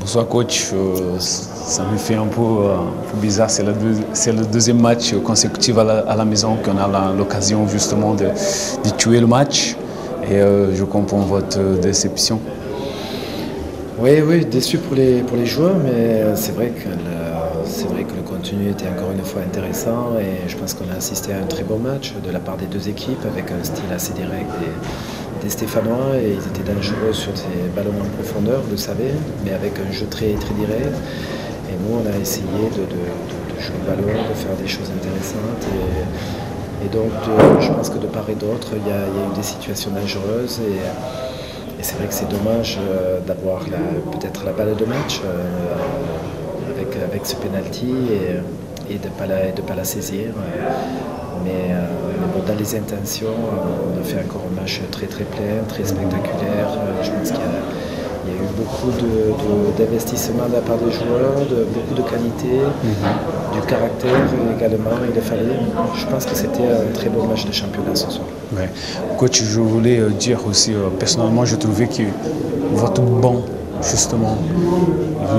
Bonsoir coach, ça me fait un peu bizarre, c'est le deuxième match consécutif à la maison qu'on a l'occasion justement de tuer le match et je comprends votre déception. Oui, déçu pour les joueurs, mais c'est vrai que le contenu était encore une fois intéressant et je pense qu'on a assisté à un très bon match de la part des deux équipes avec un style assez direct des Stéphanois et ils étaient dangereux sur ces ballons en profondeur, vous le savez, mais avec un jeu très direct. Et nous, on a essayé de jouer le ballon, de faire des choses intéressantes. Et donc, je pense que de part et d'autre, il y a eu des situations dangereuses. Et c'est vrai que c'est dommage d'avoir peut-être la balle de match avec ce penalty et de pas la saisir. Mais bon, dans les intentions, on a fait encore un match très plein, très spectaculaire. Je pense qu'il y a eu beaucoup d'investissement de la part des joueurs, beaucoup de qualité, du caractère également. Je pense que c'était un très beau match de championnat ce soir. Ouais. Coach, je voulais dire aussi, personnellement, je trouvais que votre banc, justement,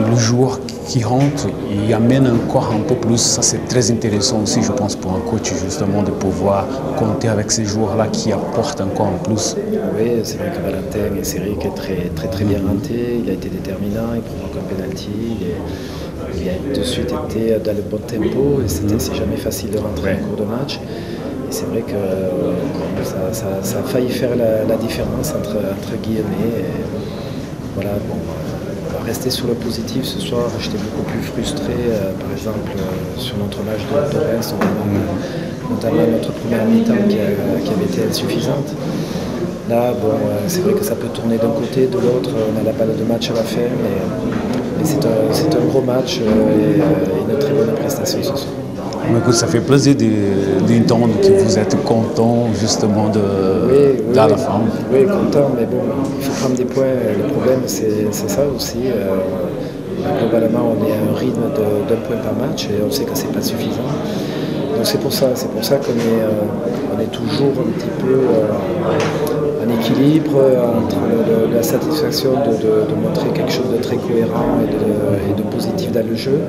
le joueur qui rentre, il amène encore un peu plus. Ça, c'est très intéressant aussi, je pense, pour un coach, justement, de pouvoir compter avec ces joueurs-là qui apportent encore un plus. Oui, c'est vrai que Valentin est Céric est très bien rentré. Il a été déterminant, il provoque un penalty. Il a de suite été dans le bon tempo et c'est jamais facile de rentrer en cours de match. Et c'est vrai que ça a failli faire la différence entre guillemets. Et voilà, bon, on va rester sur le positif ce soir. J'étais beaucoup plus frustré, par exemple, sur notre match de Reims, notamment notre première mi-temps qui avait été insuffisante. Là, bon, c'est vrai que ça peut tourner d'un côté, de l'autre. On a la balle de match à la fin, mais c'est un gros match et une très bonne prestation ce soir. Mais écoute, ça fait plaisir d'entendre que vous êtes content justement de la fin. Oui, content, mais bon, il faut prendre des points. Le problème, c'est ça aussi. Globalement, on est à un rythme d'un point par match et on sait que c'est pas suffisant. Donc c'est pour ça qu'on est toujours un petit peu en équilibre entre la satisfaction de montrer quelque chose de très cohérent et de positif dans le jeu,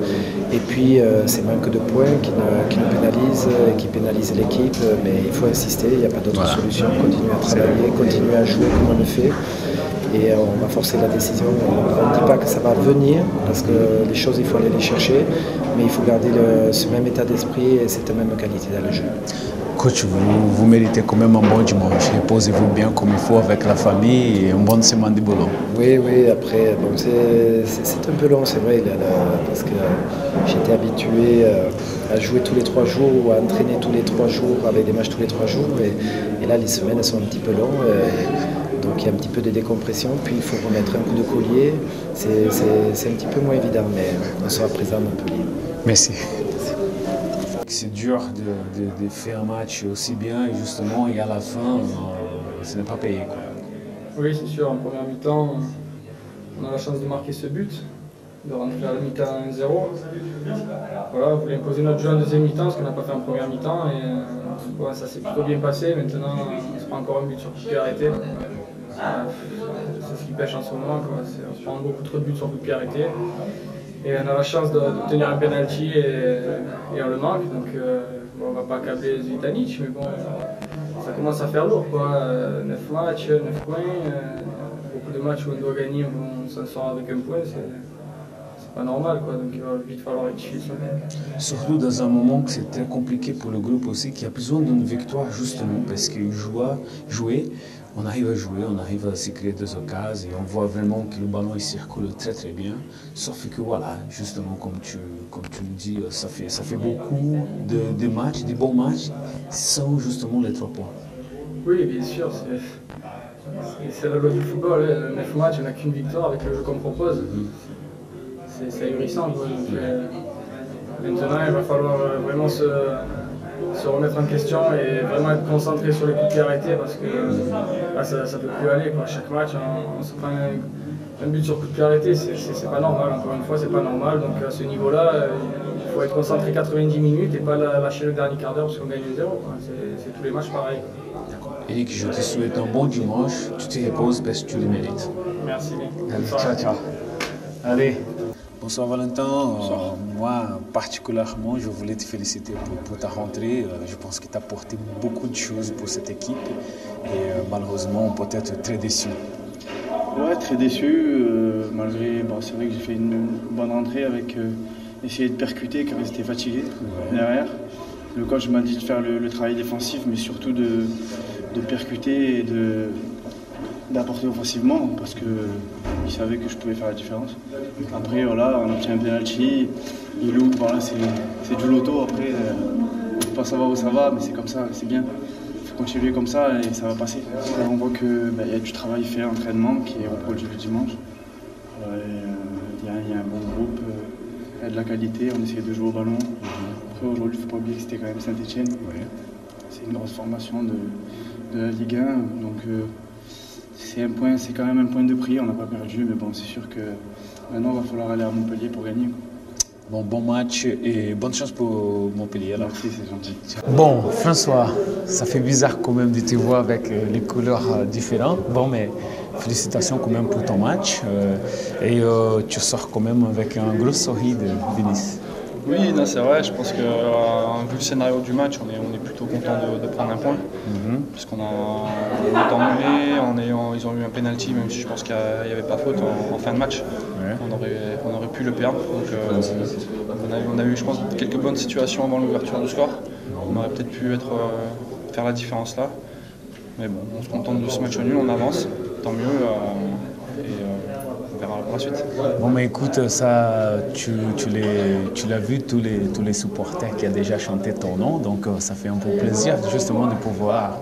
et puis ces manques de points qui nous pénalisent et qui pénalisent l'équipe, mais il faut insister, il n'y a pas d'autre solution, continuer à travailler, continuer à jouer comme on le fait. Et on va forcer la décision. On ne dit pas que ça va venir, parce que les choses, il faut aller les chercher, mais il faut garder ce même état d'esprit et cette même qualité dans le jeu. Coach, vous méritez quand même un bon dimanche. Reposez-vous bien comme il faut avec la famille et une bonne semaine de boulot. Oui, après, bon, c'est un peu long, c'est vrai, parce que j'étais habitué à jouer tous les 3 jours ou à entraîner tous les 3 jours avec des matchs tous les 3 jours. Et là, les semaines elles sont un petit peu longues. Donc il y a un petit peu de décompression, puis il faut remettre un coup de collier. C'est un petit peu moins évident, mais on sera présent à Montpellier. Merci. C'est dur de faire un match aussi bien et justement, et à la fin, ce n'est pas payé, quoi. Oui, c'est sûr, en première mi-temps, on a la chance de marquer ce but, de rentrer à la mi-temps 1-0. Voilà, on voulait imposer notre jeu en deuxième mi-temps, ce qu'on n'a pas fait en première mi-temps. Et ouais, ça s'est plutôt bien passé. Maintenant, on se prend encore un but sur coup de pied arrêté. C'est ce qui pêche en ce moment, quoi. On se prend beaucoup trop de buts sur coup de pied arrêté. Et on a la chance d'obtenir un penalty et on le manque. Donc bon, on ne va pas accabler Zvitanic, mais bon, ça commence à faire lourd, quoi. 9 matchs, 9 points. Beaucoup de matchs où on doit gagner, on s'en sort avec un point. C'est pas normal, quoi. Donc il va vite falloir rectifier ça. Surtout dans un moment que c'est très compliqué pour le groupe aussi, qui a besoin d'une victoire justement, parce que jouer, on arrive à jouer, on arrive à se créer des occasions et on voit vraiment que le ballon il circule très bien. Sauf que voilà, justement comme tu le dis, ça fait beaucoup de matchs, de bons matchs, sans justement les 3 points. Oui, bien sûr, c'est la loi du football. 9 matchs, il n'y en a qu'une victoire avec le jeu qu'on propose. C'est ahurissant. Maintenant, il va falloir vraiment se remettre en question et vraiment être concentré sur les coups de pied arrêtés, parce que là, ça ne peut plus aller, quoi. Chaque match, on se prend un but sur coup de pied arrêté, c'est pas normal. Encore une fois, c'est pas normal. Donc à ce niveau-là, il faut être concentré 90 minutes et pas lâcher le dernier quart d'heure parce qu'on gagne 0. C'est tous les matchs pareil. Eric, je te souhaite un bon dimanche. Tu te reposes parce que tu le mérites. Merci. Allez, ciao. Allez. Bonsoir Valentin. Moi, particulièrement, je voulais te féliciter pour ta rentrée. Je pense que tu as apporté beaucoup de choses pour cette équipe et malheureusement, peut-être très déçu. Ouais, très déçu. Malgré, c'est vrai que j'ai fait une bonne rentrée avec essayer de percuter car j'étais fatigué derrière. Le coach m'a dit de faire le travail défensif, mais surtout de percuter et d'apporter offensivement parce qu'il savait que je pouvais faire la différence. Après, voilà, on obtient un penalty, il loupe, voilà, c'est du loto. Après, on ne peut pas savoir où ça va, mais c'est comme ça, c'est bien. Il faut continuer comme ça et ça va passer. On voit qu'il y a du travail fait, entraînement qui est reproduit le dimanche. Il y a un bon groupe, il y a de la qualité, on essaie de jouer au ballon. Après, aujourd'hui, il ne faut pas oublier que c'était quand même Saint-Etienne. C'est une grosse formation de la Ligue 1. Donc, c'est quand même un point de prix, on n'a pas perdu, mais bon, c'est sûr que maintenant il va falloir aller à Montpellier pour gagner. Bon match et bonne chance pour Montpellier. Alors. Merci, c'est gentil. Bon, François, ça fait bizarre quand même de te voir avec les couleurs différentes. Bon, mais félicitations quand même pour ton match. Et tu sors quand même avec un gros sourire de Nice. Oui, c'est vrai. Je pense que vu le scénario du match, on est plutôt content de prendre un point. Puisqu'on est emmené, ils ont eu un penalty, même si je pense qu'il n'y avait pas faute en fin de match. Ouais. On aurait pu le perdre. Donc, on a eu, je pense, quelques bonnes situations avant l'ouverture du score. On aurait peut-être pu faire la différence là. Mais bon, on se contente de ce match nul, on avance, tant mieux. On verra pour la suite. Bon, mais écoute, ça, tu l'as vu, tous les supporters qui ont déjà chanté ton nom, donc ça fait un peu plaisir justement de pouvoir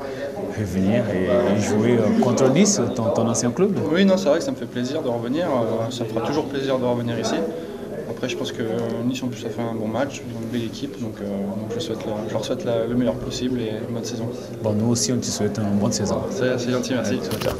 revenir et jouer contre Nice, ton ancien club. Oui, c'est vrai que ça me fait plaisir de revenir, ça me fera toujours plaisir de revenir ici. Après, je pense que Nice en plus a fait un bon match, ils ont une belle équipe, donc je leur souhaite le meilleur possible et une bonne saison. Bon, nous aussi, on te souhaite une bonne saison. C'est gentil, merci. Allez, ciao.